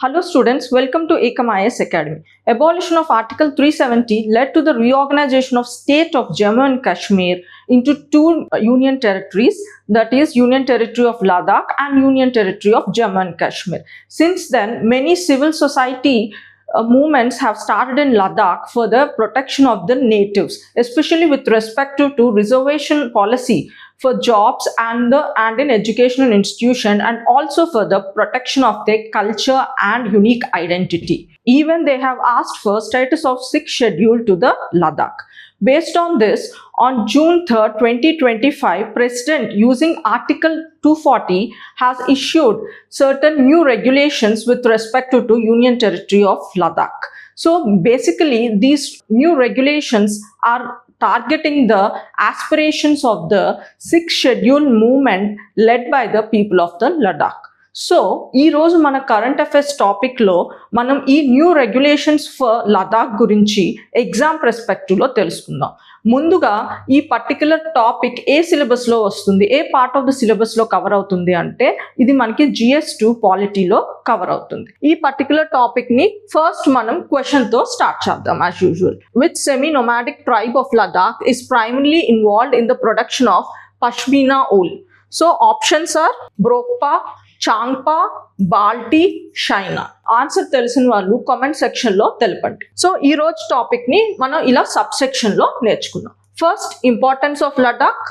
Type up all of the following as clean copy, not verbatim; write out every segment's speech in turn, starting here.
Hello students, welcome to Ekam IAS Academy. Abolition of Article 370 led to the reorganization of state of Jammu and Kashmir into two union territories, that is Union Territory of Ladakh and Union Territory of Jammu and Kashmir. Since then, many civil society movements have started in Ladakh for the protection of the natives, especially with respect to reservation policy for jobs and in educational institution, and also for the protection of their culture and unique identity. Even they have asked for status of 6th schedule to the Ladakh. Based on this, on June 3rd, 2025, President using Article 240 has issued certain new regulations with respect to Union Territory of Ladakh. So basically, these new regulations are targeting the aspirations of the 6th schedule movement led by the people of the Ladakh. So ఈరోజు మన current affairs టాపిక్లో మనం ఈ new regulations for Ladakh గురించి exam పర్స్పెక్టివ్లో తెలుసుకుందాం. ముందుగా ఈ particular topic ఏ సిలబస్లో వస్తుంది, ఏ పార్ట్ ఆఫ్ ద సిలబస్లో కవర్ అవుతుంది అంటే ఇది మనకి GS2 పాలిటీలో కవర్ అవుతుంది. ఈ పర్టికులర్ టాపిక్ని ఫస్ట్ మనం క్వశ్చన్తో స్టార్ట్ చేద్దాం as usual. Which semi nomadic tribe of Ladakh is primarily involved in the production of pashmina wool? So options are Brokpa, Changpa, Balti, Shina. Answer తెలిసిన వాళ్ళు కామెంట్ సెక్షన్లో తెలపండి. సో ఈ రోజు టాపిక్ని మనం ఇలా సబ్ సెక్షన్లో నేర్చుకుందాం. First, importance of Ladakh,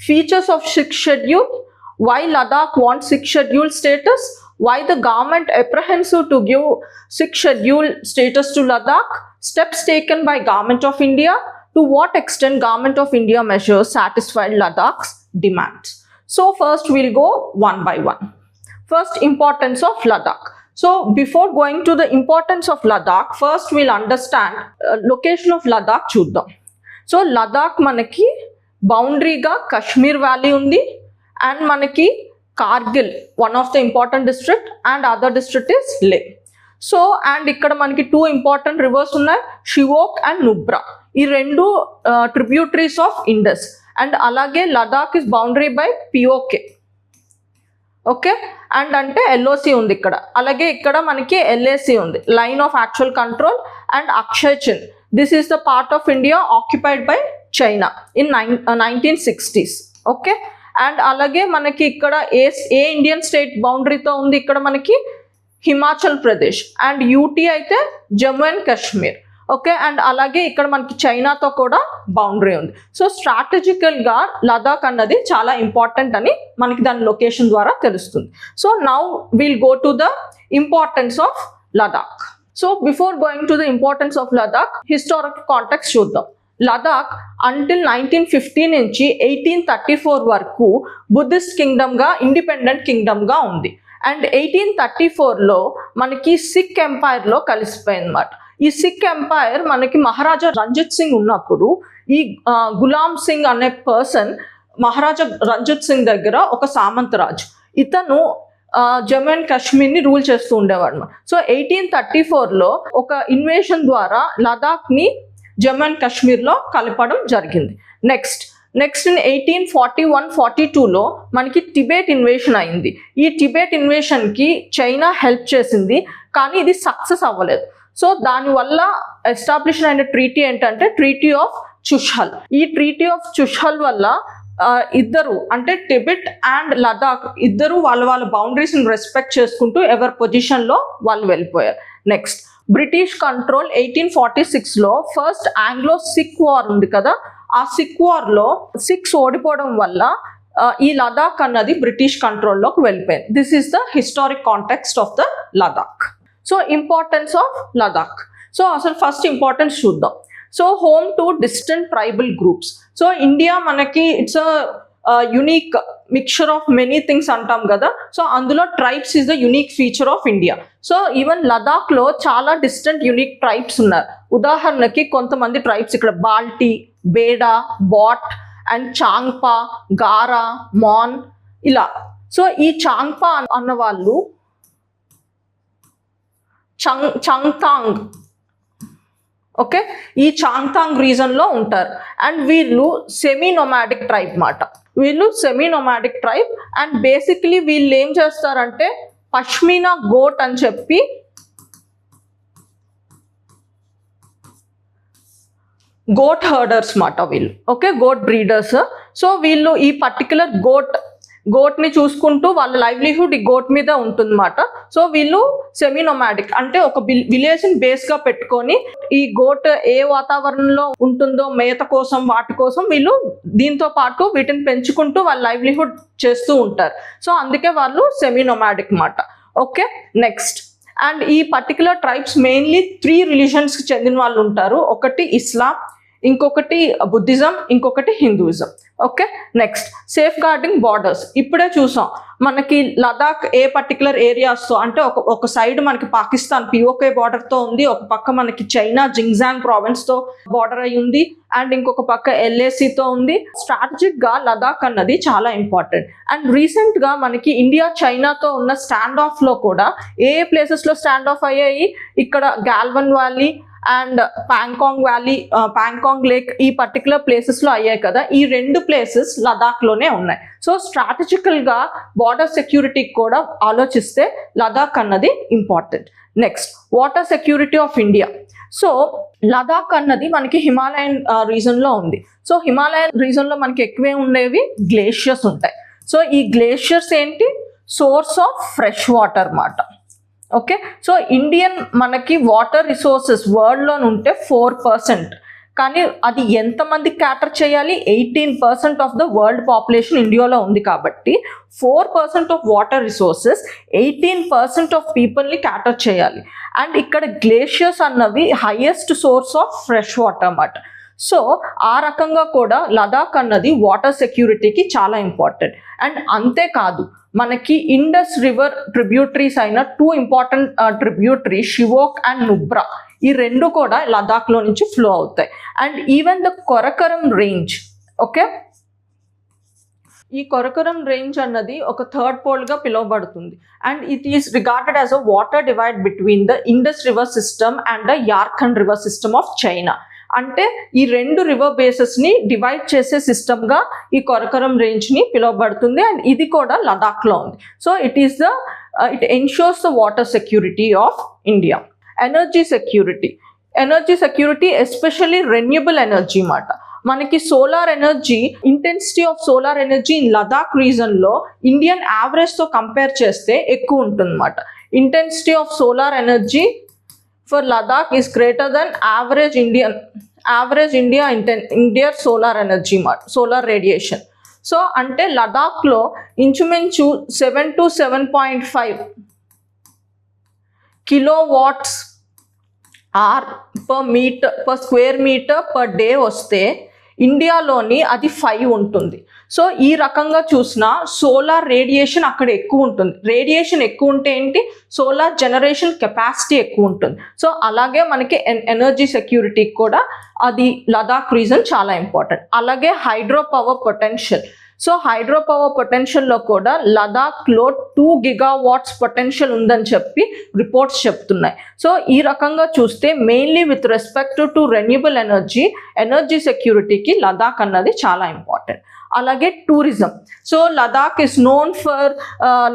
features of 6th schedule, why Ladakh wants 6th schedule status, why the government apprehensive to give 6th schedule status to Ladakh, steps taken by Government of India, to what extent Government of India measures satisfied Ladakh's demands. So first we'll go one by one. First, importance of Ladakh. So before going to the importance of Ladakh, first we'll understand location of Ladakh చూద్దాం. So Ladakh మనకి బౌండరీగా Kashmir valley ఉంది and మనకి Kargil one of the important district and other district is లే. So and ఇక్కడ మనకి 2 important rivers ఉన్నాయి, షివోక్ and Nubra. ఈ రెండు ట్రిబ్యూటరీస్ ఆఫ్ ఇండస్. అండ్ అలాగే Ladakh is boundary by POK. Okay, and అంటే LOC ఉంది ఇక్కడ. అలాగే ఇక్కడ మనకి LAC ఉంది, line of actual control. And Aksai Chin, this is the part of India occupied by China in 1960s. Okay, and అలాగే మనకి ఇక్కడ ఏ ఇండియన్ స్టేట్ బౌండరీతో ఉంది ఇక్కడ మనకి హిమాచల్ ప్రదేశ్. అండ్ UT అయితే Jammu and Kashmir. Okay, and అలాగే ఇక్కడ మనకి చైనాతో కూడా బౌండరీ ఉంది. సో స్ట్రాటజికల్గా లదాఖ్ అన్నది చాలా ఇంపార్టెంట్ అని మనకి దాని లొకేషన్ ద్వారా తెలుస్తుంది. So now will go to the importance of Ladakh. So before going to the importance of Ladakh, historic context చూద్దాం. లదాఖ్ అంటిల్ 1950 నుంచి 1834 వరకు బుద్ధిస్ట్ కింగ్డమ్గా, ఇండిపెండెంట్ కింగ్డమ్గా ఉంది. అండ్ 1834లో మనకి సిక్ ఎంపైర్లో కలిసిపోయింది అన్నమాట. ఈ సిక్ ఎంపైర్ మనకి మహారాజా రంజిత్ సింగ్ ఉన్నప్పుడు ఈ గులాం సింగ్ అనే పర్సన్ మహారాజా రంజిత్ సింగ్ దగ్గర ఒక సామంతరాజు, ఇతను జమ్మూ అండ్ కాశ్మీర్ని రూల్ చేస్తూ ఉండేవాడు. సో 1834లో ఒక ఇన్వేషన్ ద్వారా లదాఖ్ని జమ్మూ అండ్ కాశ్మీర్లో కలపడం జరిగింది. నెక్స్ట్ ఇన్ 1841-42లో మనకి టిబెట్ ఇన్వేషన్ అయింది. ఈ టిబెట్ ఇన్వేషన్కి చైనా హెల్ప్ చేసింది, కానీ ఇది సక్సెస్ అవ్వలేదు. సో దానివల్ల ఎస్టాబ్లిష్ అయిన ట్రీటీ ఏంటంటే ట్రీటీ ఆఫ్ చుషల్. ఈ ట్రీటీ ఆఫ్ చుషల్ వల్ల ఇద్దరు అంటే టిబెట్ అండ్ లదాఖ్ ఇద్దరు వాళ్ళ బౌండరీస్ని రెస్పెక్ట్ చేసుకుంటూ ఎవరి పొజిషన్లో వాళ్ళు వెళ్ళిపోయారు. నెక్స్ట్, బ్రిటిష్ కంట్రోల్ 1846లో ఫస్ట్ ఆంగ్లో సిక్ వార్ ఉంది కదా, ఆ సిక్ వార్లో సిక్స్ ఓడిపోవడం వల్ల ఈ లదాఖ్ అన్నది బ్రిటిష్ కంట్రోల్లోకి వెళ్ళిపోయింది. This is the historic context of the Ladakh. So importance of Ladakh. So అసలు ఫస్ట్ ఇంపార్టెన్స్ చూద్దాం. So home to distant tribal groups. So India మనకి it's a unique mixture of many things అంటాం కదా. సో అందులో tribes is the unique feature of India. So even లదాఖ్లో చాలా distant unique tribes ఉన్నారు. ఉదాహరణకి కొంతమంది ట్రైబ్స్ ఇక్కడ బాల్టీ, బేడా, బాట్ అండ్ చాంగ్పా, గారా, మాన్ ఇలా. సో ఈ చాంగ్పా అన్న వాళ్ళు చంగ్తాంగ్, ఓకే, ఈ చాంగ్తాంగ్ రీజన్లో ఉంటారు. అండ్ వీళ్ళు సెమీ నొమాడిక్ ట్రైబ్ మాట. వీళ్ళు semi nomadic tribe. And basically వీళ్ళు ఏం చేస్తారంటే పష్మీనా గోట్ అని చెప్పి గోట్ హర్డర్స్ మాట వీళ్ళు. Okay, goat breeders. సో వీళ్ళు ఈ పర్టికులర్ గోట్ని చూసుకుంటూ వాళ్ళ లైవ్లీహుడ్ ఈ గోట్ మీద ఉంటుందన్నమాట. సో వీళ్ళు సెమీ నొమాడిక్, అంటే ఒక విలేజ్ని బేస్గా పెట్టుకొని ఈ గోట్ ఏ వాతావరణంలో ఉంటుందో మేత కోసం వాటి కోసం వీళ్ళు దీంతో పాటు వీటిని పెంచుకుంటూ వాళ్ళ లైవ్లీహుడ్ చేస్తూ ఉంటారు. సో అందుకే వాళ్ళు సెమీ నొమాడిక్ మాట. Okay, next. అండ్ ఈ పర్టికులర్ ట్రైబ్స్ మెయిన్లీ 3 రిలీజన్స్కి చెందిన వాళ్ళు ఉంటారు. ఒకటి ఇస్లాం, ఇంకొకటి బుద్ధిజం, ఇంకొకటి Hinduism. Okay, next. Safe guarding borders. ఇప్పుడే చూసాం మనకి లదాఖ్ ఏ పర్టికులర్ ఏరియాస్తో, అంటే ఒక సైడ్ మనకి పాకిస్తాన్ POK బార్డర్తో ఉంది, ఒక పక్క మనకి చైనా జింగ్జాంగ్ ప్రావిన్స్తో బార్డర్ అయి ఉంది, అండ్ ఇంకొక పక్క LACతో ఉంది. స్ట్రాటజిక్గా లదాఖ్ అన్నది చాలా ఇంపార్టెంట్. అండ్ రీసెంట్గా మనకి ఇండియా చైనాతో ఉన్న స్టాండ్ ఆఫ్లో కూడా ఏ ప్లేసెస్లో స్టాండ్ ఆఫ్ అయ్యాయి, ఇక్కడ Galwan valley and Pangong lake ఈ పర్టికులర్ ప్లేసెస్లో అయ్యాయి కదా. ఈ 2 ప్లేసెస్ లదాఖ్లోనే ఉన్నాయి. సో స్ట్రాటజికల్గా బార్డర్ సెక్యూరిటీకి కూడా ఆలోచిస్తే లదాఖ్ అన్నది important. Next, water security of India. So Ladakh అన్నది మనకి హిమాలయన్ రీజన్లో ఉంది. సో హిమాలయన్ రీజన్లో మనకి ఎక్కువే ఉండేవి గ్లేషియర్స్ ఉంటాయి. సో ఈ గ్లేషియర్స్ ఏంటి, సోర్స్ ఆఫ్ ఫ్రెష్ వాటర్ మాట. ఓకే, సో ఇండియన్ మనకి వాటర్ రిసోర్సెస్ వరల్డ్లో ఉంటే 4%, కానీ అది ఎంతమంది క్యాటర్ చేయాలి, 18% ఆఫ్ ద వరల్డ్ పాపులేషన్ ఇండియాలో ఉంది కాబట్టి 4% ఆఫ్ వాటర్ రిసోర్సెస్ 18% ఆఫ్ పీపుల్ని క్యాటర్ చేయాలి. అండ్ ఇక్కడ గ్లేషియర్స్ అన్నవి highest source of fresh water అన్నమాట. సో ఆ రకంగా కూడా లదాఖ్ అన్నది వాటర్ సెక్యూరిటీకి చాలా ఇంపార్టెంట్. అండ్ అంతేకాదు మనకి ఇండస్ రివర్ ట్రిబ్యూటరీస్ అయిన 2 important tributary Shyok and Nubra, ఈ 2 కూడా లదాఖ్లో నుంచి ఫ్లో అవుతాయి. And even the Karakoram range. Okay, ఈ కొరకరం రేంజ్ అన్నది ఒక థర్డ్ పోల్గా పిలువబడుతుంది. And it is regarded as a water divide between the Indus river system and the Yarkand river system of China. అంటే ఈ 2 రివర్ బేసెస్ని డివైడ్ చేసే సిస్టమ్గా ఈ కొరకరం రేంజ్ని పిలువబడుతుంది. అండ్ ఇది కూడా లదాఖ్లో ఉంది. So it ensures the water security of India. Energy security especially renewable energy మాట. మనకి solar energy, intensity of solar energy in Ladakh రీజన్లో ఇండియన్ యావరేజ్తో కంపేర్ చేస్తే ఎక్కువ ఉంటుంది అన్నమాట. Intensity of solar energy for Ladakh is greater than average India solar energy, solar radiation. So ante Ladakh lo inchuminchu 7 to 7.5 kilowatts hour per square meter per day వస్తే ఇండియాలోని అది 5 ఉంటుంది. సో ఈ రకంగా చూసినా సోలార్ రేడియేషన్ అక్కడ ఎక్కువ ఉంటుంది. రేడియేషన్ ఎక్కువ ఉంటే ఏంటి, సోలార్ జనరేషన్ కెపాసిటీ ఎక్కువ ఉంటుంది. సో అలాగే మనకి ఎనర్జీ సెక్యూరిటీకి కూడా అది లదాఖ్ రీజన్ చాలా ఇంపార్టెంట్. అలాగే hydro power potential. So hydro power పొటెన్షియల్లో కూడా లదాఖ్లో 2 gigawatts పొటెన్షియల్ ఉందని చెప్పి రిపోర్ట్స్ చెప్తున్నాయి. సో ఈ రకంగా చూస్తే mainly with respect to renewable energy సెక్యూరిటీకి లదాఖ్ అన్నది చాలా ఇంపార్టెంట్. అలాగే tourism. So Ladakh is known for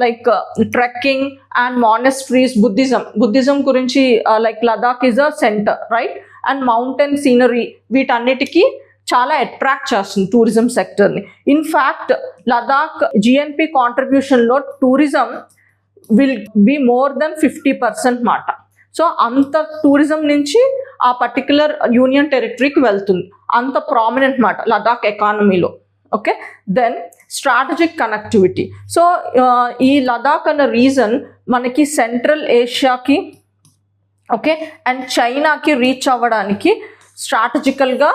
like trekking and monasteries. Buddhism గురించి like Ladakh is a center, right? And mountain scenery, వీటన్నిటికీ చాలా అట్రాక్ట్ చేస్తుంది టూరిజం సెక్టర్ని. ఇన్ఫ్యాక్ట్ లదాఖ్ GNP కాంట్రిబ్యూషన్లో tourism will be more than 50% మాట. సో అంత టూరిజం నుంచి ఆ పర్టికులర్ యూనియన్ టెరిటరీకి వెళ్తుంది, అంత ప్రామినెంట్ మాట లదాఖ్ ఎకానమీలో. Okay, then strategic connectivity. So ఈ లదాఖ్ అన్న రీజన్ మనకి సెంట్రల్ ఏషియాకి, ఓకే, అండ్ చైనాకి రీచ్ అవ్వడానికి స్ట్రాటజికల్గా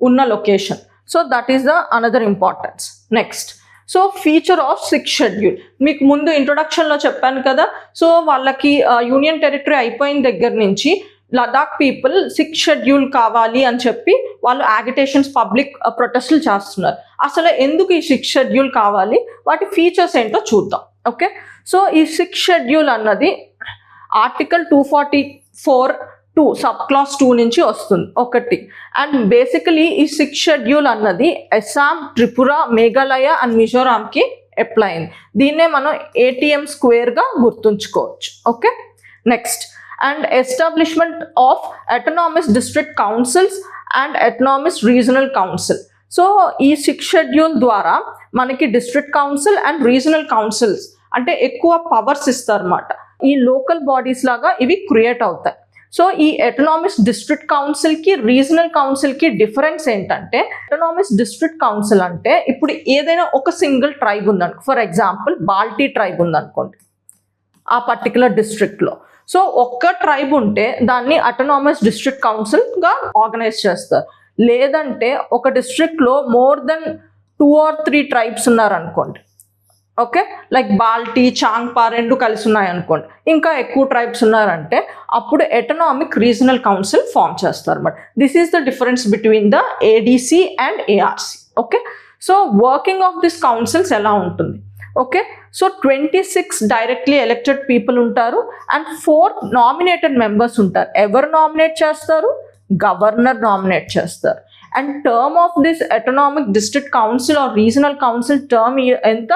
ఉన్న location. So that is the another importance. Next, so feature of 6th schedule మీకు ముందు ఇంట్రొడక్షన్లో చెప్పాను కదా. సో వాళ్ళకి యూనియన్ టెరిటరీ అయిపోయిన దగ్గర నుంచి లదాఖ్ పీపుల్ 6th షెడ్యూల్ కావాలి అని చెప్పి వాళ్ళు యాగిటేషన్స్, పబ్లిక్ ప్రొటెస్ట్లు చేస్తున్నారు. అసలు ఎందుకు ఈ 6th షెడ్యూల్ కావాలి, వాటి ఫీచర్స్ ఏంటో చూద్దాం. ఓకే, సో ఈ 6th షెడ్యూల్ అన్నది ఆర్టికల్ 244(2) సబ్ క్లాస్ 2 నుంచి వస్తుంది ఒకటి. అండ్ బేసికలీ ఈ 6th షెడ్యూల్ అన్నది అస్సాం, త్రిపుర, మేఘాలయ అండ్ మిజోరాంకి అప్లై అయింది. దీన్నే మనం ATM స్క్వేర్గా గుర్తుంచుకోవచ్చు. Okay, next, and establishment of autonomous district councils and autonomous regional council. So ఈ 6th షెడ్యూల్ ద్వారా మనకి district council and regional councils అంటే ఎక్కువ పవర్స్ ఇస్తారన్నమాట. ఈ లోకల్ బాడీస్ లాగా ఇవి క్రియేట్ అవుతాయి. సో ఈ అటానమస్ డిస్ట్రిక్ట్ కౌన్సిల్కి రీజనల్ కౌన్సిల్కి డిఫరెన్స్ ఏంటంటే, అటానమస్ డిస్ట్రిక్ట్ కౌన్సిల్ అంటే ఇప్పుడు ఏదైనా ఒక సింగిల్ ట్రైబ్ ఉందనుకో, ఫర్ ఎగ్జాంపుల్ బాల్టీ ట్రైబ్ ఉందనుకోండి ఆ పర్టికులర్ డిస్ట్రిక్ట్లో. సో ఒక్క ట్రైబ్ ఉంటే దాన్ని అటానమస్ డిస్ట్రిక్ట్ కౌన్సిల్గా ఆర్గనైజ్ చేస్తారు. లేదంటే ఒక డిస్ట్రిక్ట్లో మోర్ దెన్ 2 or 3 ట్రైబ్స్ ఉన్నారనుకోండి, ఓకే, లైక్ బాల్టీ, చాంగ్పా 2 కలిసి ఉన్నాయనుకోండి, ఇంకా ఎక్కువ ట్రైబ్స్ ఉన్నారంటే అప్పుడు అటానమిక్ రీజనల్ కౌన్సిల్ ఫామ్ చేస్తారు అన్నమాట. This is the difference between the ADC and ARC. Okay, so working of this councils ఎలా ఉంటుంది? Okay, so 26 directly elected people ఉంటారు అండ్ 4 నామినేటెడ్ మెంబర్స్ ఉంటారు. ఎవరు నామినేట్ చేస్తారు? గవర్నర్ నామినేట్ చేస్తారు. And term of this autonomic district council or regional council term ఎంత?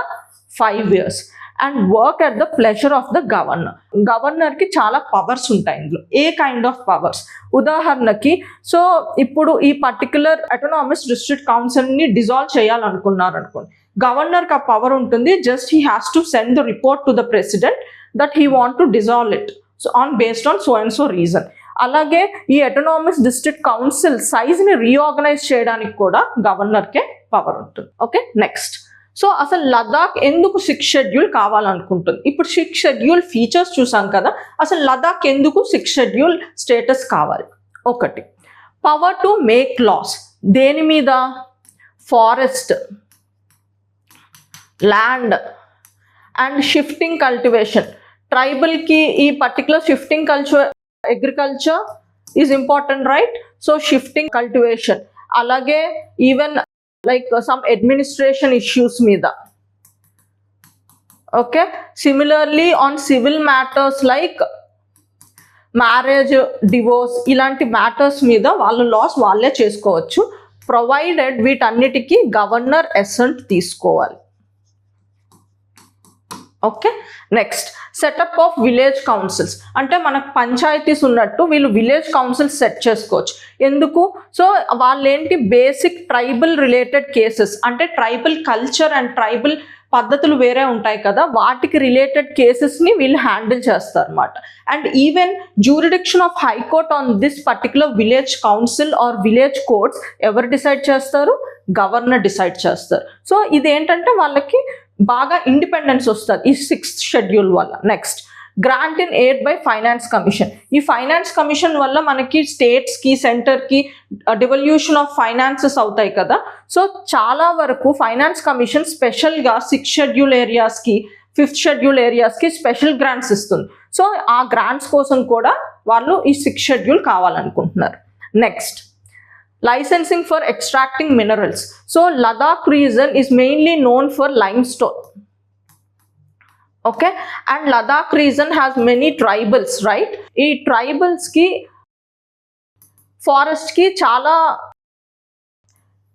5 years. And work at the pleasure of the governor. గవర్నర్కి చాలా powers ఉంటాయి ఇందులో. ఏ కైండ్ ఆఫ్ పవర్స్? ఉదాహరణకి, సో ఇప్పుడు ఈ పర్టికులర్ అటానమస్ డిస్ట్రిక్ట్ కౌన్సిల్ని డిజాల్వ్ చేయాలనుకున్నారు అనుకోండి, గవర్నర్కి ఆ పవర్ ఉంటుంది. Just he has to send the report to the president that he want to dissolve it so based on so and so reason. అలాగే ఈ అటానమస్ డిస్ట్రిక్ట్ కౌన్సిల్ సైజ్ని రీఆర్గనైజ్ చేయడానికి కూడా గవర్నర్కే power ఉంటుంది. ఓకే, నెక్స్ట్, సో అసలు లదాఖ్ ఎందుకు 6th schedule కావాలనుకుంటుంది? ఇప్పుడు 6th schedule features చూసాం కదా, అసలు లదాఖ్ ఎందుకు 6th షెడ్యూల్ స్టేటస్ కావాలి? ఒకటి, పవర్ టు మేక్ లాస్. దేని మీద? Forest, land and shifting cultivation. ట్రైబల్కి ఈ particular shifting agriculture is important, right? So shifting cultivation, అలాగే even like some administration issues మీద. Okay, similarly on civil matters like marriage, divorce, ఇలాంటి matters మీద వాళ్ళ laws వాళ్ళే చేసుకోవచ్చు, ప్రొవైడెడ్ వీటన్నిటికీ గవర్నర్ అసెంట్ తీసుకోవాలి. Okay, next, setup of village councils. అంటే మనకు పంచాయతీస్ ఉన్నట్టు వీళ్ళు విలేజ్ కౌన్సిల్స్ సెట్ చేసుకోవచ్చు. ఎందుకు? సో వాళ్ళేంటి, బేసిక్ ట్రైబల్ రిలేటెడ్ కేసెస్, అంటే ట్రైబల్ కల్చర్ అండ్ ట్రైబల్ పద్ధతులు వేరే ఉంటాయి కదా, వాటికి రిలేటెడ్ కేసెస్ని వీళ్ళు హ్యాండిల్ చేస్తారు అన్నమాట. And even jurisdiction of high court on this particular village council or village courts ఎవరు డిసైడ్ చేస్తారు? గవర్నర్ డిసైడ్ చేస్తారు. సో ఇదేంటంటే వాళ్ళకి బాగా ఇండిపెండెన్స్ వస్తుంది ఈ 6th షెడ్యూల్ వల్ల. Next, grant in aid by finance commission. ఈ ఫైనాన్స్ కమిషన్ వల్ల మనకి స్టేట్స్కి, సెంటర్కి డివల్యూషన్ ఆఫ్ ఫైనాన్సెస్ అవుతాయి కదా. సో చాలా వరకు ఫైనాన్స్ కమిషన్ స్పెషల్గా 6th షెడ్యూల్ ఏరియాస్కి, 5th షెడ్యూల్ ఏరియాస్కి స్పెషల్ గ్రాంట్స్ ఇస్తుంది. సో ఆ గ్రాంట్స్ కోసం కూడా వాళ్ళు ఈ 6th షెడ్యూల్ కావాలనుకుంటున్నారు. Next, licensing for extracting minerals. So Ladakh region is mainly known for limestone. Okay, and Ladakh region has many tribals, right? ఈ tribals కి ఫారెస్ట్ కి చాలా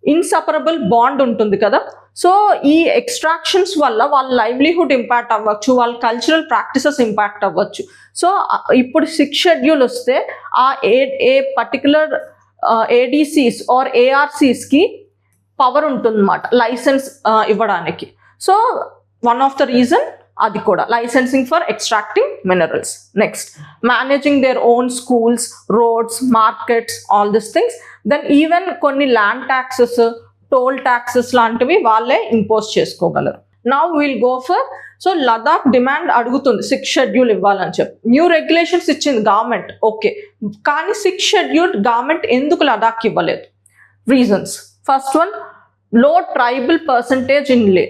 ఇన్సపరబుల్ బాండ్ ఉంటుంది కదా. సో ఈ ఎక్స్ట్రాక్షన్స్ వల్ల వాళ్ళ లైవ్లీహుడ్ ఇంపాక్ట్ అవ్వచ్చు, వాళ్ళ కల్చరల్ ప్రాక్టీసెస్ ఇంపాక్ట్ అవ్వచ్చు. సో ఇప్పుడు 6th షెడ్యూల్ వస్తే ఆ ఏ పర్టికులర్ ఏడీసీస్ ఆర్ ఏఆర్సీస్కి పవర్ ఉంటుందన్నమాట లైసెన్స్ ఇవ్వడానికి. So one of the reason అది కూడా licensing for extracting minerals. Next, managing their own schools, roads, markets, all this things. Then even కొన్ని ల్యాండ్ ట్యాక్సెస్, టోల్ ట్యాక్సెస్ లాంటివి వాళ్ళే ఇంపోజ్ చేసుకోగలరు. Now will go for, so Ladakh demand అడుగుతుంది 6th schedule ఇవ్వాలని చెప్పి. New regulations ఇచ్చింది government, okay, కానీ 6th schedule government ఎందుకు లదాఖ్ ఇవ్వలేదు? రీజన్స్. ఫస్ట్ వన్, లో ట్రైబల్ పర్సంటేజ్ ఇన్ లే.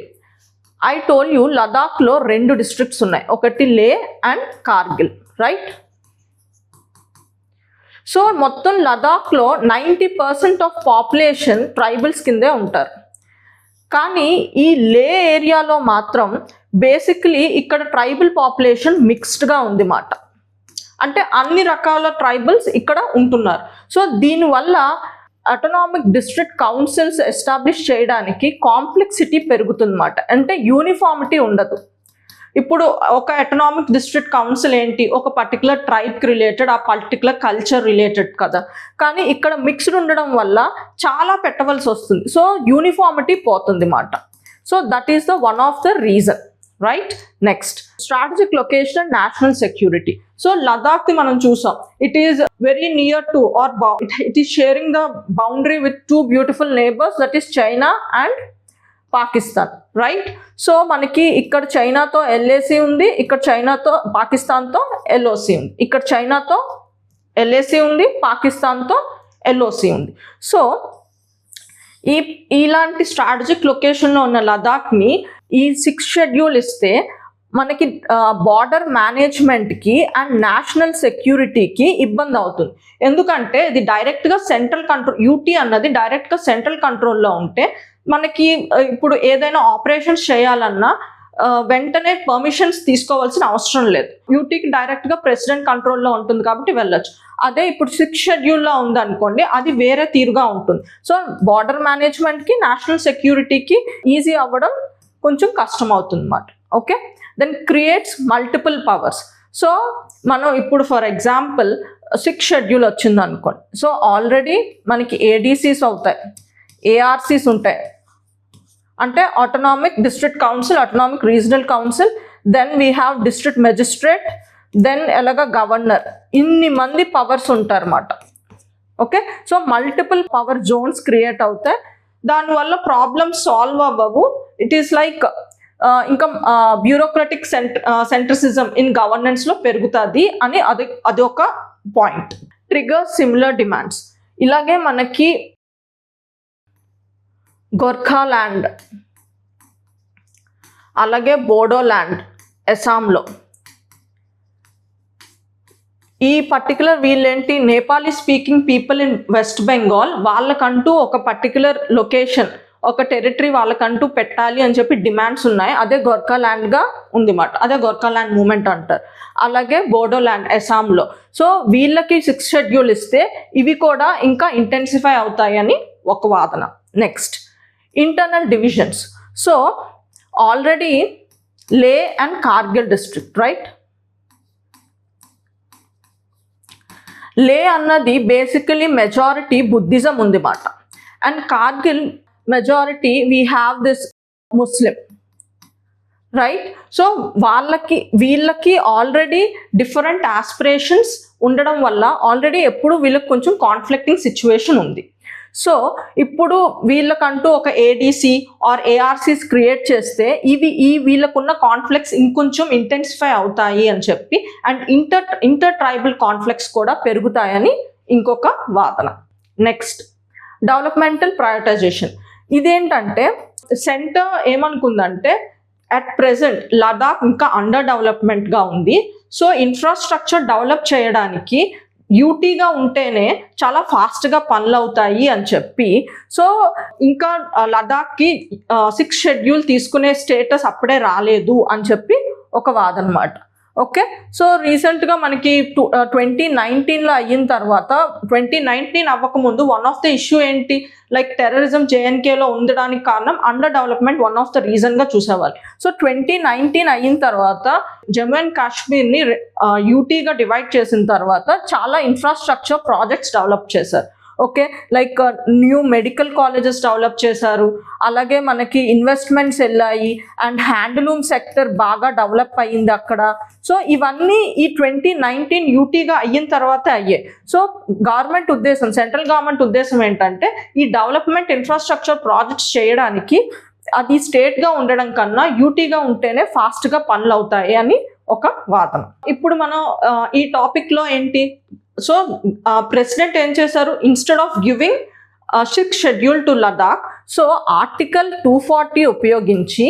ఐ టోల్ యూ లదాఖ్లో 2 డిస్ట్రిక్ట్స్ ఉన్నాయి, ఒకటి లే అండ్ కార్గిల్, రైట్? సో మొత్తం లదాఖ్లో 90% ఆఫ్ పాపులేషన్ ట్రైబల్స్ కిందే ఉంటారు. కానీ ఈ లే ఏరియాలో మాత్రం బేసిక్లీ ఇక్కడ ట్రైబల్ పాపులేషన్ మిక్స్డ్గా ఉంది మాట. అంటే అన్ని రకాల ట్రైబల్స్ ఇక్కడ ఉంటున్నారు. సో దీనివల్ల అటానమిక్ డిస్ట్రిక్ట్ కౌన్సిల్స్ ఎస్టాబ్లిష్ చేయడానికి కాంప్లెక్సిటీ పెరుగుతుందన్నమాట. అంటే యూనిఫార్మిటీ ఉండదు. ఇప్పుడు ఒక ఎకనామిక్ డిస్ట్రిక్ట్ కౌన్సిల్ ఏంటి, ఒక పర్టికులర్ ట్రైబ్కి రిలేటెడ్, ఆ పర్టికులర్ కల్చర్ రిలేటెడ్ కదా. కానీ ఇక్కడ మిక్స్డ్ ఉండడం వల్ల చాలా పెట్టవలసి వస్తుంది. సో యూనిఫార్మిటీ పోతుంది మాట. So that is the one of the reason, right. Next, strategic location and national security. So Ladakh ది మనం చూసాం, it is very near to or it is sharing the boundary with two beautiful neighbours, that is China and Pakistan, right. So మనకి ఇక్కడ చైనాతో LAC ఉంది, ఇక్కడ చైనాతో పాకిస్తాన్తో LOC ఉంది, ఇక్కడ చైనాతో LAC ఉంది, పాకిస్తాన్తో LOC ఉంది. సో ఇలాంటి స్ట్రాటజిక్ లొకేషన్లో ఉన్న లదాఖ్ని ఈ 6th షెడ్యూల్ ఇస్తే మనకి బార్డర్ మేనేజ్మెంట్కి అండ్ నేషనల్ సెక్యూరిటీకి ఇబ్బంది అవుతుంది. ఎందుకంటే ఇది డైరెక్ట్గా సెంట్రల్ కంట్రోల్, యూటీ అన్నది డైరెక్ట్గా సెంట్రల్ కంట్రోల్లో ఉంటే మనకి ఇప్పుడు ఏదైనా ఆపరేషన్స్ చేయాలన్నా వెంటనే పర్మిషన్స్ తీసుకోవాల్సిన అవసరం లేదు. యూటీకి డైరెక్ట్గా ప్రెసిడెంట్ కంట్రోల్లో ఉంటుంది కాబట్టి వెళ్ళొచ్చు. అదే ఇప్పుడు 6th షెడ్యూల్లో ఉందనుకోండి, అది వేరే తీరుగా ఉంటుంది. సో బార్డర్ మేనేజ్మెంట్కి నేషనల్ సెక్యూరిటీకి ఈజీ అవ్వడం కొంచెం కష్టం అవుతుంది అన్నమాట. Okay, then creates multiple powers. So మనం ఇప్పుడు ఫర్ ఎగ్జాంపుల్ 6th షెడ్యూల్ వచ్చింది అనుకోండి, సో ఆల్రెడీ మనకి ADCs అవుతాయి, ARCs ఉంటాయి, అంటే autonomic district council, autonomic regional council, then we have district magistrate, then ఎలాగా గవర్నర్, ఇన్ని మంది పవర్స్ ఉంటారు అన్నమాట. Okay, so multiple power zones create అవుతాయి. దానివల్ల ప్రాబ్లమ్స్ సాల్వ్ అవ్వవు. ఇట్ ఈస్ లైక్ ఇంకా బ్యూరోక్రటిక్ సెంట్రిసిజం ఇన్ గవర్నెన్స్లో పెరుగుతుంది అని అది ఒక పాయింట్. Trigger similar demands. ఇలాగే మనకి గోర్ఖాల్యాండ్, అలాగే బోడోల్యాండ్ అస్సాంలో, ఈ పర్టికులర్ వీళ్ళేంటి Nepali speaking people in west Bengal, వాళ్ళకంటూ ఒక పర్టికులర్ లొకేషన్, ఒక టెరిటరీ వాళ్ళకంటూ పెట్టాలి అని చెప్పి డిమాండ్స్ ఉన్నాయి. అదే గోర్ఖాల్యాండ్గా ఉంది మాట, అదే గోర్ఖాల్యాండ్ మూమెంట్ అంటారు. అలాగే బోడోల్యాండ్ అస్సాంలో. సో వీళ్ళకి 6th షెడ్యూల్ ఇస్తే ఇవి కూడా ఇంకా ఇంటెన్సిఫై అవుతాయని ఒక వాదన. Next, internal divisions. So already లే అండ్ కార్గిల్ డిస్ట్రిక్ట్, రైట్. లే అన్నది బేసికలీ మెజారిటీ బుద్ధిజం ఉంది మాట, and Kargil majority we have this Muslim, right. So వీళ్ళకి ఆల్రెడీ డిఫరెంట్ ఆస్పిరేషన్స్ ఉండడం వల్ల ఆల్రెడీ ఎప్పుడు వీళ్ళకి కొంచెం కాన్ఫ్లిక్టింగ్ సిచ్యువేషన్ ఉంది. సో ఇప్పుడు వీళ్ళకంటూ ఒక ADC ఆర్ ARCs క్రియేట్ చేస్తే వీళ్ళకున్న కాన్ఫ్లిక్ట్స్ ఇంకొంచెం ఇంటెన్సిఫై అవుతాయి అని చెప్పి, అండ్ ఇంటర్ ట్రైబల్ కాన్ఫ్లిక్ట్స్ కూడా పెరుగుతాయని ఇంకొక వాదన. Next, developmental prioritisation. ఇదేంటంటే సెంటర్ ఏమనుకుందంటే అట్ ప్రెజెంట్ లదాఖ్ ఇంకా అండర్ డెవలప్మెంట్గా ఉంది. సో ఇన్ఫ్రాస్ట్రక్చర్ డెవలప్ చేయడానికి యూటీగా ఉంటేనే చాలా ఫాస్ట్గా పనులు అవుతాయి అని చెప్పి, సో ఇంకా లదాఖ్కి 6th షెడ్యూల్ తీసుకునే స్టేటస్ అప్పుడే రాలేదు అని చెప్పి ఒక వాదన అన్నమాట. ఓకే, సో రీసెంట్గా మనకి 2019లో అయిన తర్వాత, 2019 అవ్వకముందు వన్ ఆఫ్ ద ఇష్యూ ఏంటి, లైక్ టెర్రరిజం JNKలో ఉండడానికి కారణం under development one of the రీజన్గా చూసేవాళ్ళు. సో 2019 అయిన తర్వాత జమ్మూ అండ్ కాశ్మీర్ని యూటీగా డివైడ్ చేసిన తర్వాత చాలా ఇన్ఫ్రాస్ట్రక్చర్ ప్రాజెక్ట్స్ డెవలప్ చేశారు. Okay, like new medical colleges develop చేశారు, అలాగే మనకి ఇన్వెస్ట్మెంట్స్ వెళ్ళాయి, అండ్ హ్యాండ్లూమ్ సెక్టర్ బాగా డెవలప్ అయ్యింది అక్కడ. సో ఇవన్నీ ఈ 2019 యూటీగా అయిన తర్వాత అయ్యాయి. సో గవర్నమెంట్ ఉద్దేశం, సెంట్రల్ గవర్నమెంట్ ఉద్దేశం ఏంటంటే ఈ డెవలప్మెంట్ ఇన్ఫ్రాస్ట్రక్చర్ ప్రాజెక్ట్స్ చేయడానికి అది స్టేట్గా ఉండడం కన్నా యూటీగా ఉంటేనే ఫాస్ట్గా పనులు అవుతాయి అని ఒక వాదన. ఇప్పుడు మనం ఈ టాపిక్లో ఏంటి, సో ప్రెసిడెంట్ ఏం చేశారు, instead of giving 6th schedule to Ladakh, so article 240 ఉపయోగించి,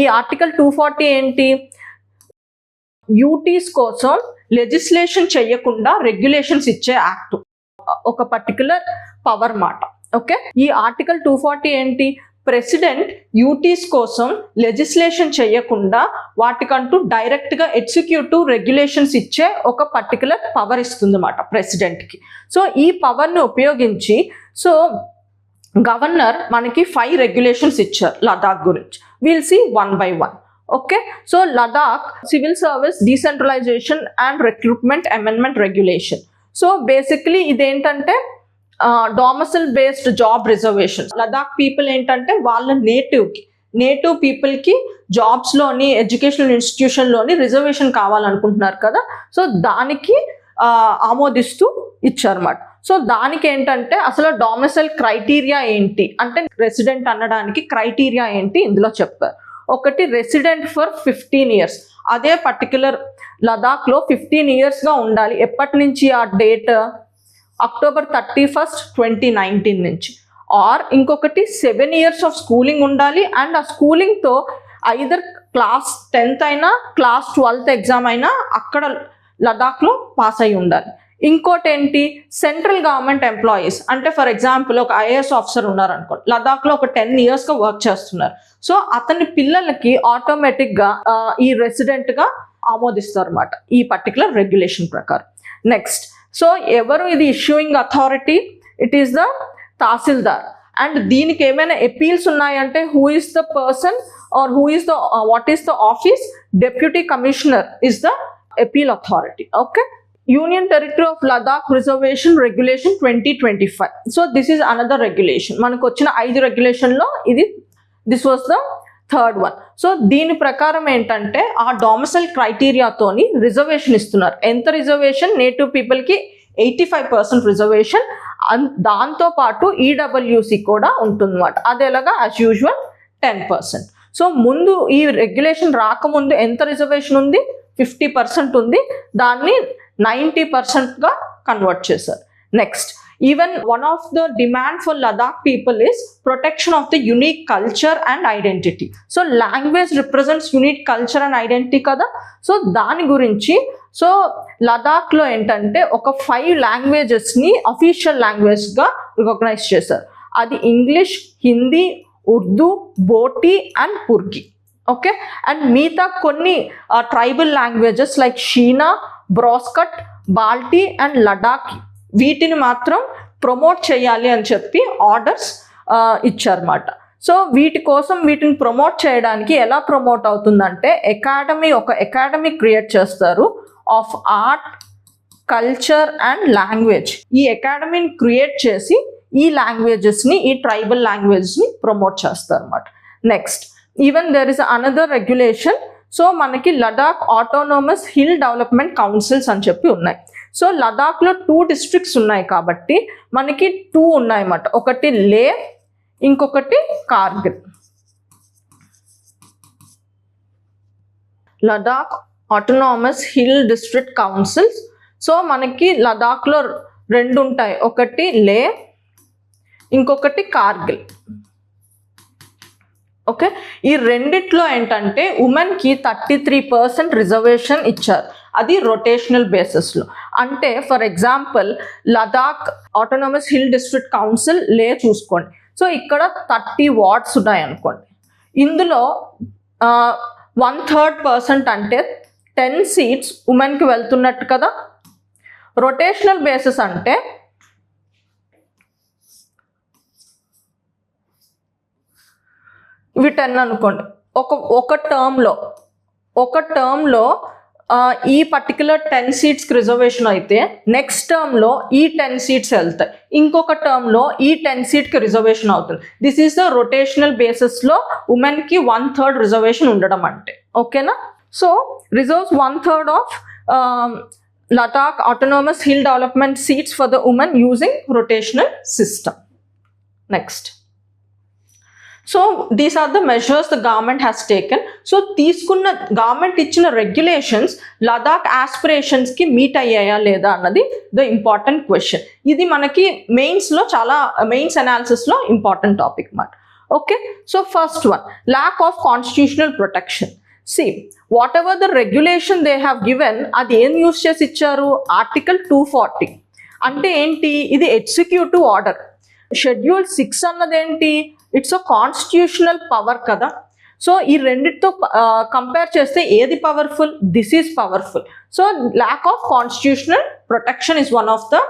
ఈ ఆర్టికల్ 240 ఏంటి, యూటీస్ కోసం లెజిస్లేషన్ చేయకుండా రెగ్యులేషన్స్ ఇచ్చే యాక్ట్, ఒక పర్టికులర్ పవర్ మాట. ఓకే, ఈ ఆర్టికల్ 240 ఏంటి, ప్రెసిడెంట్ యూటీస్ కోసం లెజిస్లేషన్ చేయకుండా వాటికంటూ డైరెక్ట్గా ఎగ్జిక్యూటివ్ రెగ్యులేషన్స్ ఇచ్చే ఒక పర్టికులర్ పవర్ ఇస్తుంది అన్నమాట ప్రెసిడెంట్కి. సో ఈ పవర్ని ఉపయోగించి, సో గవర్నర్ మనకి 5 రెగ్యులేషన్స్ ఇచ్చారు లదాఖ్ గురించి. Will see 1 by 1. Okay, so Ladakh Civil Service Decentralization and Recruitment Amendment Regulation. So basically ఇదేంటంటే domicile based job reservations. Ladakh people ఏంటంటే వాళ్ళ నేటివ్ పీపుల్కి జాబ్స్లోని ఎడ్యుకేషనల్ ఇన్స్టిట్యూషన్లోని రిజర్వేషన్ కావాలనుకుంటున్నారు కదా, సో దానికి ఆమోదిస్తూ ఇచ్చారన్నమాట. సో దానికి ఏంటంటే అసలు డొమిసైల్ క్రైటీరియా ఏంటి అంటే రెసిడెంట్ అనడానికి క్రైటీరియా ఏంటి ఇందులో చెప్పారు. ఒకటి రెసిడెంట్ ఫర్ 15 years, అదే పర్టికులర్ లదాఖ్లో 15 yearsగా ఉండాలి. ఎప్పటి నుంచి ఆ డేట్? October 31st, 2019 నుంచి. ఆర్ ఇంకొకటి 7 years ఆఫ్ స్కూలింగ్ ఉండాలి అండ్ ఆ స్కూలింగ్తో ఐదర్ క్లాస్ 10th అయినా క్లాస్ 12th ఎగ్జామ్ అయినా అక్కడ లదాఖ్లో పాస్ అయి ఉండాలి. ఇంకోటి ఏంటి, సెంట్రల్ గవర్నమెంట్ ఎంప్లాయీస్ అంటే ఫర్ ఎగ్జాంపుల్ ఒక ఐఏఎస్ ఆఫీసర్ ఉన్నారనుకోండి, లదాఖ్లో ఒక 10 yearsగా వర్క్ చేస్తున్నారు, సో అతని పిల్లలకి ఆటోమేటిక్గా ఈ రెసిడెంట్గా ఆమోదిస్తారు అన్నమాట ఈ పర్టికులర్ రెగ్యులేషన్ ప్రకారం. నెక్స్ట్, సో ఎవరు ఇది issuing authority? It is the tahsildar. And దీనికి ఏమైనా అపీల్స్ ఉన్నాయంటే who is the person or who is the what is the office? Deputy commissioner is the appeal authority. Okay, union territory of Ladakh reservation regulation 2025. So this is another regulation. మనకు వచ్చిన 5 రెగ్యులేషన్లో this was the third one. So దీని ప్రకారం ఏంటంటే ఆ domicile క్రైటీరియాతోని reservation ఇస్తున్నారు. ఎంత reservation? Native పీపుల్కి 85% రిజర్వేషన్, దాంతోపాటు ఈడబ్ల్యూసి కూడా ఉంటుందన్నమాట. అది ఎలాగా? As usual 10%. సో ముందు ఈ రెగ్యులేషన్ రాకముందు ఎంత రిజర్వేషన్ ఉంది? 50% ఉంది. దాన్ని 90%గా కన్వర్ట్ చేశారు. Next, even one of the demand for Ladakh people is protection of the unique culture and identity. So language represents unique culture and identity kada. So దాని గురించి సో లదాఖ్లో ఏంటంటే ఒక 5 languagesని అఫీషియల్ లాంగ్వేజ్గా రికగ్నైజ్ చేశారు. అది ఇంగ్లీష్, హిందీ, ఉర్దూ, బోటి and పుర్గి. Okay, and మిగతా కొన్ని tribal languages like Shina, Brokskat, Balti and Ladakhi వీటిని మాత్రం ప్రమోట్ చేయాలి అని చెప్పి ఆర్డర్స్ ఇచ్చారన్నమాట. సో వీటి కోసం వీటిని ప్రమోట్ చేయడానికి ఎలా ప్రమోట్ అవుతుందంటే ఒక అకాడమీ క్రియేట్ చేస్తారు of art, culture and language. ఈ అకాడమీని క్రియేట్ చేసి ఈ లాంగ్వేజెస్ని, ఈ ట్రైబల్ లాంగ్వేజెస్ని ప్రమోట్ చేస్తారు అన్నమాట. Next, even there is another regulation. So మనకి Ladakh autonomous hill development councils అని చెప్పి ఉన్నాయి. సో లదాఖ్లో 2 districts ఉన్నాయి కాబట్టి మనకి 2 ఉన్నాయన్నమాట. ఒకటి లే, ఇంకొకటి Kargil. Ladakh autonomous hill district councils. So మనకి లదాఖ్లో 2 ఉంటాయి, ఒకటి లే, ఇంకొకటి కార్గిల్. ఓకే, ఈ రెండిట్లో ఏంటంటే ఉమెన్కి 33% రిజర్వేషన్ ఇచ్చారు. అది రొటేషనల్ బేసిస్లో. అంటే for example Ladakh autonomous hill district council లే చూసుకోండి. సో ఇక్కడ 30 wards ఉన్నాయి అనుకోండి. ఇందులో 1/3% అంటే 10 seats ఉమెన్కి వెళ్తున్నట్టు కదా. రొటేషనల్ బేసిస్ అంటే ఇవి 10 అనుకోండి. ఒక టర్మ్లో ఈ పర్టికులర్ 10 seatsకి రిజర్వేషన్ అయితే నెక్స్ట్ టర్మ్లో ఈ 10 seats వెళ్తాయి, ఇంకొక టర్మ్లో ఈ 10 seatకి రిజర్వేషన్ అవుతుంది. దిస్ ఈస్ ద రొటేషనల్ బేసిస్లో ఉమెన్కి 1/3 రిజర్వేషన్ ఉండడం అంటే. ఓకేనా? So reserves 1/3 of Ladakh autonomous hill development seats for the women using rotational system. Next. So these are the measures the government has taken. So తీసుకున్న government ఇచ్చిన regulations Ladakh aspirations కి meet అయ్యాయా లేదా అన్నది ద ఇంపార్టెంట్ క్వశ్చన్. ఇది మనకి మెయిన్స్లో చాలా మెయిన్స్ అనాలిసిస్లో ఇంపార్టెంట్ టాపిక్ మాట. Okay, so first one, lakh of constitutional protection. See, whatever the regulation they have given, అది ఏం యూస్ చేసి ఇచ్చారు? ఆర్టికల్ 240. అంటే ఏంటి? ఇది ఎగ్జిక్యూటివ్ ఆర్డర్. షెడ్యూల్ 6 అన్నది ఏంటి? ఇట్స్ అ కాన్స్టిట్యూషనల్ పవర్ కదా. సో ఈ రెండిటితో కంపేర్ చేస్తే ఏది powerful? This is powerful. So lack of constitutional protection is one of the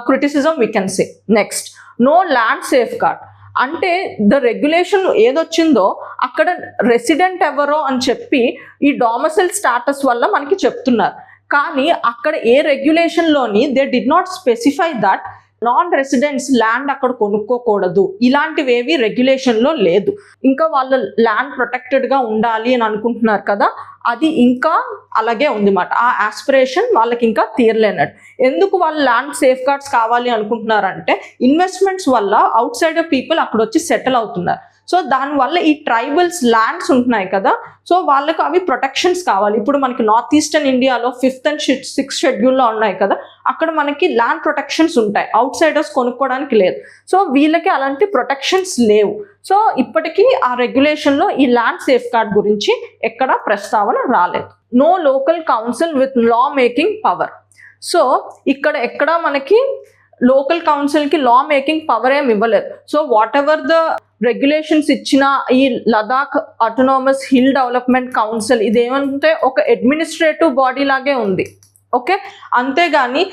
criticism we can say. Next, no land safeguard. అంటే the regulation ఏదొచ్చిందో అక్కడ రెసిడెంట్ ఎవరో అని చెప్పి ఈ డొమిసైల్ స్టాటస్ వల్ల మనకి చెప్తున్నారు. కానీ అక్కడ ఏ రెగ్యులేషన్లోని they did not specify that non residents land అక్కడ కొనుక్కోకూడదు, ఇలాంటివేవి రెగ్యులేషన్లో లేదు. ఇంకా వాళ్ళ ల్యాండ్ ప్రొటెక్టెడ్గా ఉండాలి అని అనుకుంటున్నారు కదా, అది ఇంకా అలాగే ఉందిమాట. ఆ ఆస్పిరేషన్ వాళ్ళకి ఇంకా తీరలేనట్టు. ఎందుకు వాళ్ళు ల్యాండ్ సేఫ్ గార్డ్స్ కావాలి అనుకుంటున్నారంటే ఇన్వెస్ట్మెంట్స్ వల్ల అవుట్ సైడర్ పీపుల్ అక్కడ వచ్చి సెటిల్ అవుతున్నారు. సో దానివల్ల ఈ ట్రైబల్స్ ల్యాండ్స్ ఉంటున్నాయి కదా, సో వాళ్ళకు అవి ప్రొటెక్షన్స్ కావాలి. ఇప్పుడు మనకి నార్త్ ఈస్టర్న్ ఇండియాలో 5th and 6th షెడ్యూల్లో ఉన్నాయి కదా, అక్కడ మనకి ల్యాండ్ ప్రొటెక్షన్స్ ఉంటాయి, అవుట్ సైడర్స్ కొనుక్కోవడానికి లేదు. సో వీళ్ళకి అలాంటి ప్రొటెక్షన్స్ లేవు. సో ఇప్పటికీ ఆ రెగ్యులేషన్లో ఈ ల్యాండ్ సేఫ్ గార్డ్ గురించి ఎక్కడ ప్రస్తావన రాలేదు. No local council with law making power. So ఇక్కడ ఎక్కడ మనకి లోకల్ కౌన్సిల్కి లా మేకింగ్ పవర్ ఏమి ఇవ్వలేదు. So whatever the regulations ఇచ్చిన ఈ Ladakh autonomous hill development council ఇదేమంటే ఒక అడ్మినిస్ట్రేటివ్ బాడీ లాగే ఉంది. ఓకే, అంతేగాని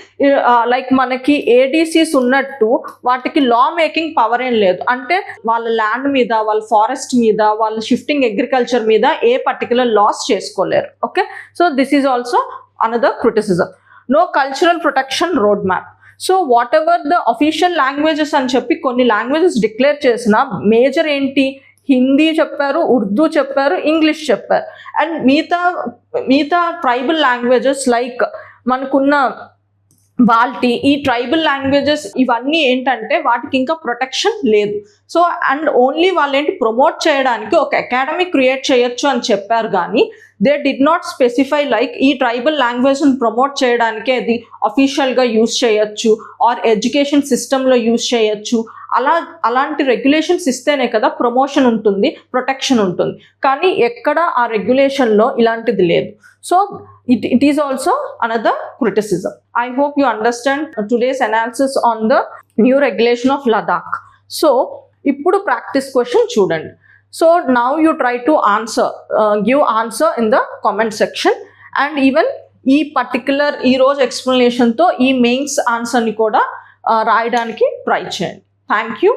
లైక్ మనకి ఏడీసీస్ ఉన్నట్టు వాటికి లా మేకింగ్ పవర్ ఏం లేదు. అంటే వాళ్ళ ల్యాండ్ మీద, వాళ్ళ ఫారెస్ట్ మీద, వాళ్ళ షిఫ్టింగ్ అగ్రికల్చర్ మీద ఏ పర్టికులర్ లాస్ చేసుకోలేరు. Okay, so this is also another criticism. No cultural protection road map. So whatever the official languages అని చెప్పి కొన్ని లాంగ్వేజెస్ డిక్లేర్ చేసిన మేజర్ ఏంటి, హిందీ చెప్పారు, ఉర్దూ చెప్పారు, ఇంగ్లీష్ చెప్పారు. అండ్ మిగతా ట్రైబల్ లాంగ్వేజెస్ లైక్ మనకున్న బాల్టీ, ఈ ట్రైబల్ లాంగ్వేజెస్ ఇవన్నీ ఏంటంటే వాటికి ఇంకా ప్రొటెక్షన్ లేదు. సో అండ్ ఓన్లీ వాళ్ళు ఏంటి ప్రమోట్ చేయడానికి ఒక అకాడమీ క్రియేట్ చేయొచ్చు అని చెప్పారు, కానీ they did not specify like ఈ ట్రైబల్ లాంగ్వేజ్ని ప్రమోట్ చేయడానికి అది అఫీషియల్గా యూజ్ చేయొచ్చు ఆర్ ఎడ్యుకేషన్ సిస్టంలో యూజ్ చేయొచ్చు. అలాంటి రెగ్యులేషన్స్ ఇస్తేనే కదా ప్రమోషన్ ఉంటుంది, ప్రొటెక్షన్ ఉంటుంది. కానీ ఎక్కడ ఆ రెగ్యులేషన్లో ఇలాంటిది లేదు. So it is also another criticism. I hope you understand today's analysis on the new regulation of Ladakh. So ippudu practice question chudandi. So now you try to give answer in the comment section, and even ee particular ee roju explanation tho ee mains answer ni kuda raayadaniki try cheyandi. Thank you.